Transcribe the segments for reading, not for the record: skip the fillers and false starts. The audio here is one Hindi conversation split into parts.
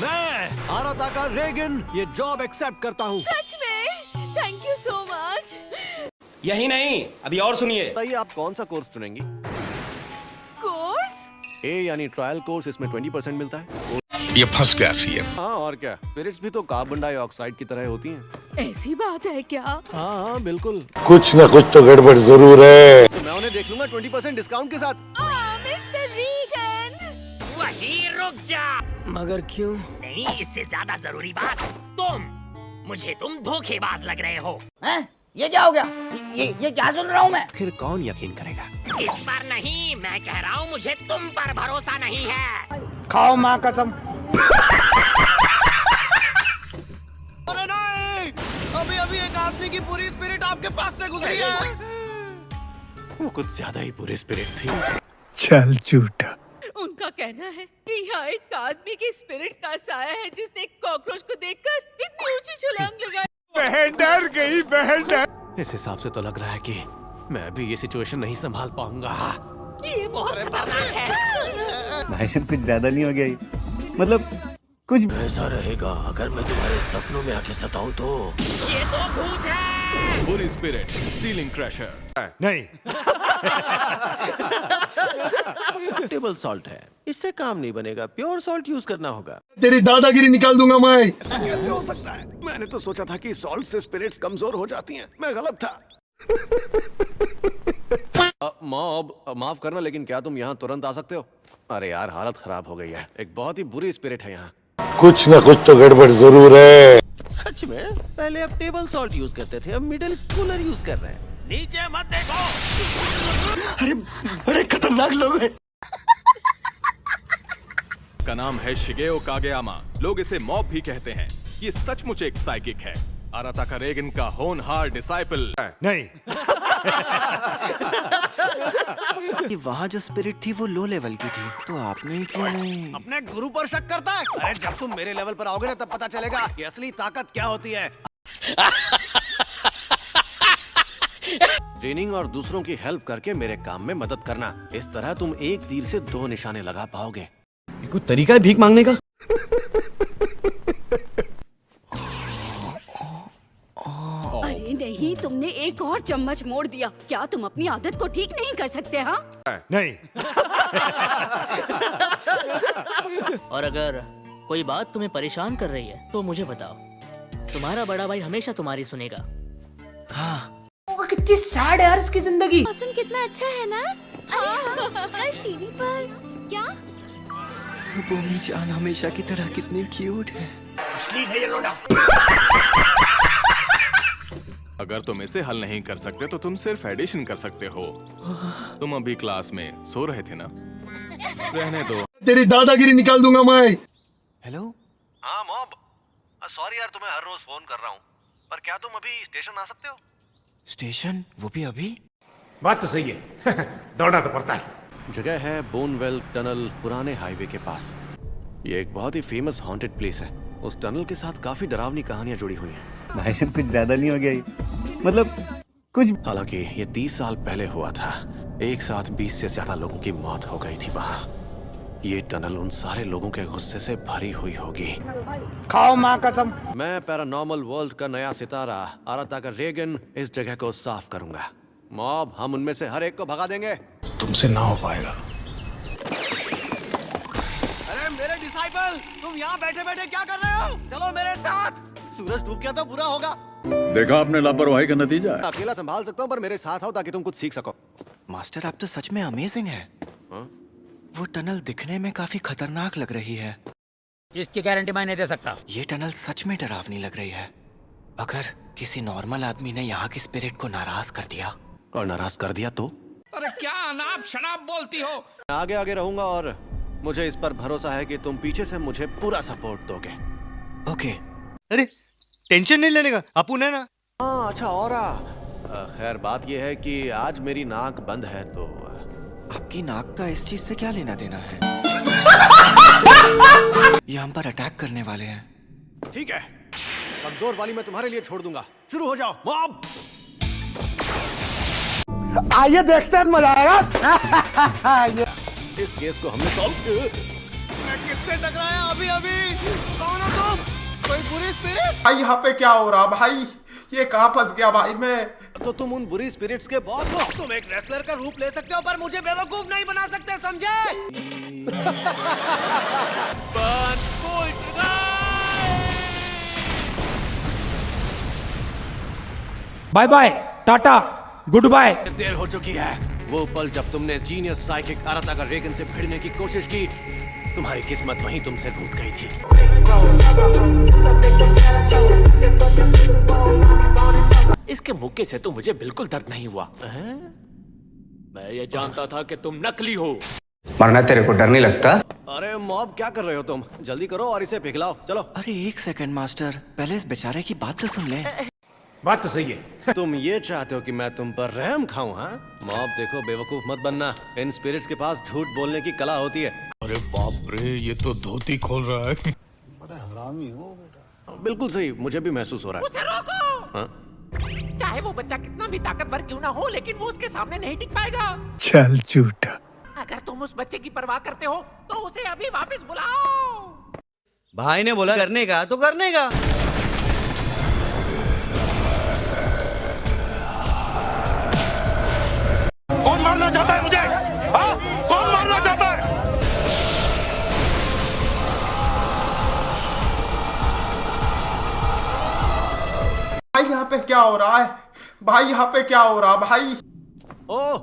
मैं आराताका रेगन ये जॉब एक्सेप्ट करता हूँ। सच में? Thank you so much. यही नहीं, अभी और सुनिए। बताइए आप कौन सा कोर्स चुनेंगी? कोर्स? ए यानी ट्रायल कोर्स, इसमें 20% मिलता है। ये फंस गया सीएम। हाँ और क्या, स्पिरिट्स भी तो कार्बन डाइऑक्साइड की तरह होती हैं। ऐसी बात है क्या? हाँ बिल्कुल। कुछ न कुछ तो गड़बड़ जरूर है। तो मैं उन्हें देख लूंगा 20% डिस्काउंट के साथ। Mister Reagan. वही रुक जा। मगर क्यों? नहीं, इससे ज्यादा जरूरी बात, मुझे तुम धोखेबाज लग रहे हो। हैं? ये क्या हो गया? ये क्या सुन रहा हूँ मैं? फिर कौन यकीन करेगा? इस पर नहीं, मैं कह रहा हूँ मुझे तुम पर भरोसा नहीं है। खाओ माँ कसम। अरे नहीं, अभी अभी एक आदमी की पूरी स्पिरिट आपके पास से गुजरी है। वो कुछ ज्यादा ही पूरी स्पिरिट थी। चल झूठा। उनका कहना है कि यहाँ एक आदमी की स्पिरिट का साया है जिसने एक कॉकरोच को देखकर इतनी ऊंची छलांग लगाई। बहन डर गई, बहन डर। इस हिसाब से तो लग रहा है कि मैं अभी ये सिचुएशन नहीं संभाल पाऊंगा। ये बहुत खतरनाक है। भाई साहब कुछ ज्यादा नहीं हो गया ये? मतलब कुछ ऐसा रहेगा अगर मैं तुम्हारे सपनों में आके सताऊं तो। ये तो भूत है। बुरी स्पिरिट सीलिंग क्रैशर। नहीं। टेबल सॉल्ट है, इससे काम नहीं बनेगा, प्योर सॉल्ट यूज करना होगा। तेरी दादागिरी निकाल दूंगा मैं। ऐसा कैसे हो सकता है? मैंने तो सोचा था कि सॉल्ट से स्पिरिट्स कमजोर हो जाती हैं। मैं गलत था। माफ करना, लेकिन क्या तुम यहाँ तुरंत आ सकते हो? अरे यार हालत खराब हो गई है, एक बहुत ही बुरी स्पिरिट है यहाँ। कुछ न कुछ तो गड़बड़ जरूर है। सच में? पहले आप टेबल सॉल्ट यूज करते थे, अब मिडिल स्कूलर यूज कर रहे हैं। नीचे मत देखो। अरे बड़े खतरनाक लोग हैं। का नाम है शिगेओ कागेयामा। लोग इसे मॉब भी कहते हैं। ये सचमुच एक साइकिक है, आराताका रेगन का होनहार डिसाइपल। नहीं। वहाँ जो स्पिरिट थी वो लो लेवल की थी, तो आपने ही क्यों नहीं? अपने गुरु पर शक करता है? अरे जब तुम मेरे लेवल पर आओगे ना तब पता चलेगा कि असली ताकत क्या होती है। ट्रेनिंग और दूसरों की हेल्प करके मेरे काम में मदद करना, इस तरह तुम एक तीर से दो निशाने लगा पाओगे। कोई तरीका है भीख मांगने का? अरे नहीं, तुमने एक और चम्मच मोड़ दिया। क्या तुम अपनी आदत को ठीक नहीं कर सकते? हाँ नहीं। और अगर कोई बात तुम्हें परेशान कर रही है तो मुझे बताओ, तुम्हारा बड़ा भाई हमेशा तुम्हारी सुनेगा। हाँ। कितनी सैड है यार इसकी जिंदगी। मौसम कितना अच्छा है ना? कल टीवी पर क्या? सुबोमी जान हमेशा की तरह कितनी क्यूट है। असली है ये लोड़ा। अगर तुम इसे हल नहीं कर सकते तो तुम सिर्फ एडिशन कर सकते हो। तुम अभी क्लास में सो रहे थे ना? रहने दो। तेरी दादागिरी निकाल दूंगा मैं। हेलो। हाँ मॉब, सॉरी यार तुम्हें हर रोज फोन कर रहा हूँ, पर क्या तुम अभी स्टेशन आ सकते हो? स्टेशन? वो भी अभी? बात तो सही है। दौड़ना तो पड़ता है। जगह है बोनवेल टनल, पुराने हाईवे के पास। ये एक बहुत ही फेमस हॉन्टेड प्लेस है। उस टनल के साथ काफी डरावनी कहानियां जुड़ी हुई हैं। भाई साहब कुछ ज्यादा नहीं हो गया ये? मतलब कुछ। हालांकि ये 30 साल पहले हुआ था। एक साथ 20 से ज्यादा लोगों की मौत हो गई थी वहाँ। ये टनल उन सारे लोगों के गुस्से से भरी हुई होगी। खाओ माँ कसम। मैं पैरानॉर्मल वर्ल्ड का नया सितारा आराताका रेगन इस जगह को साफ करूंगा। मॉब, हम उनमें से हर एक को भगा देंगे। तुमसे ना हो पाएगा। अरे मेरे डिसाइपल, तुम यहाँ बैठे बैठे क्या कर रहे हो? चलो मेरे साथ। सूरज डूब गया तो बुरा होगा। देखा आपने लापरवाही का नतीजा। अकेला संभाल सकता हूँ, पर मेरे साथ आओ ताकि तुम कुछ सीख सको। मास्टर, आप तो सच में अमेजिंग है। वो टनल दिखने में काफी खतरनाक लग रही है। इसकी गारंटी मैं नहीं दे सकता। ये टनल सच में डरावनी लग रही है। अगर किसी नॉर्मल आदमी ने यहाँ की स्पिरिट को नाराज कर दिया, और नाराज कर दिया तो? अरे क्या अनाप शनाप बोलती हो? आगे आगे रहूंगा और मुझे इस पर भरोसा है कि तुम पीछे से मुझे पूरा सपोर्ट दोगे। ओके। अरे टेंशन नहीं लेने का, अपुन है ना। हाँ अच्छा, और खैर बात यह है कि आज मेरी नाक बंद है, तो आपकी नाक का इस चीज से क्या लेना देना है? ये हम पर अटैक करने वाले हैं। ठीक है, कमजोर वाली मैं तुम्हारे लिए छोड़ दूंगा। शुरू हो जाओ मॉब। आइए देखते हैं, मजा आएगा। इस केस को हमने सॉल्व। मैं किससे टकराया अभी अभी? बुरी स्पिरिट। भाई यहाँ पे क्या हो रहा भाई, ये कहाँ फंस गया भाई मैं। तो तुम उन बुरी स्पिरिट्स के बॉस हो। तुम एक रेसलर का रूप ले सकते हो पर मुझे बेवकूफ नहीं बना सकते, समझे? Bye bye, tata, goodbye. देर हो चुकी है। वो पल जब तुमने जीनियस साइकिक अरातागा रेगन से भिड़ने की कोशिश की, तुम्हारी किस्मत वहीं तुमसे रूठ गई थी। इसके मुक्के से तो मुझे बिल्कुल दर्द नहीं हुआ। मैं ये जानता था कि तुम नकली हो। मरना तेरे को डर नहीं लगता? अरे मॉब, क्या कर रहे हो तुम? जल्दी करो और इसे पिघलाओ, चलो। अरे एक सेकंड मास्टर, पहले इस बेचारे की बात तो सुन ले। बात तो सही है। तुम ये चाहते हो कि मैं तुम पर रहम खाऊं? हाँ मॉब, देखो बेवकूफ मत बनना। इन स्पिरिट्स के पास झूठ बोलने की कला होती है। अरे बाप रे, ये तो धोती खोल रहा है। बिल्कुल सही, मुझे भी महसूस हो रहा है। उसे रोको। हाँ? चाहे वो बच्चा कितना भी ताकतवर क्यों ना हो, लेकिन वो उसके सामने नहीं टिक पाएगा। चल झूठा। अगर तुम उस बच्चे की परवाह करते हो तो उसे अभी वापस बुलाओ। भाई ने बोला करने का तो करने का। कौन मारना चाहता है मुझे? हाँ? कौन मारना चाहता है? भाई यहाँ पे क्या हो रहा है? भाई यहाँ पे क्या हो रहा भाई? ओह,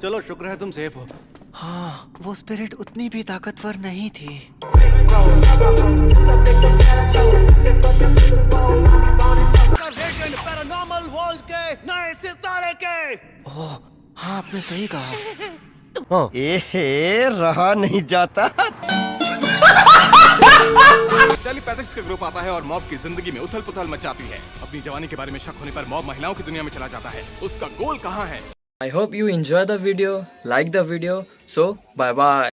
चलो शुक्र है तुम सेफ हो। हाँ, वो स्पिरिट उतनी भी ताकतवर नहीं थी। पैरानॉर्मल वर्ल्ड के नए सितारे के। ओह, हाँ आपने सही कहा। रहा नहीं जाता। टेलीपैथिक्स का ग्रुप आता है और मॉब की जिंदगी में उथल पुथल मच जाती है। अपनी जवानी के बारे में शक होने पर मॉब महिलाओं की दुनिया में चला जाता है। उसका गोल कहाँ है? I hope you enjoy the video, like the video, so bye bye.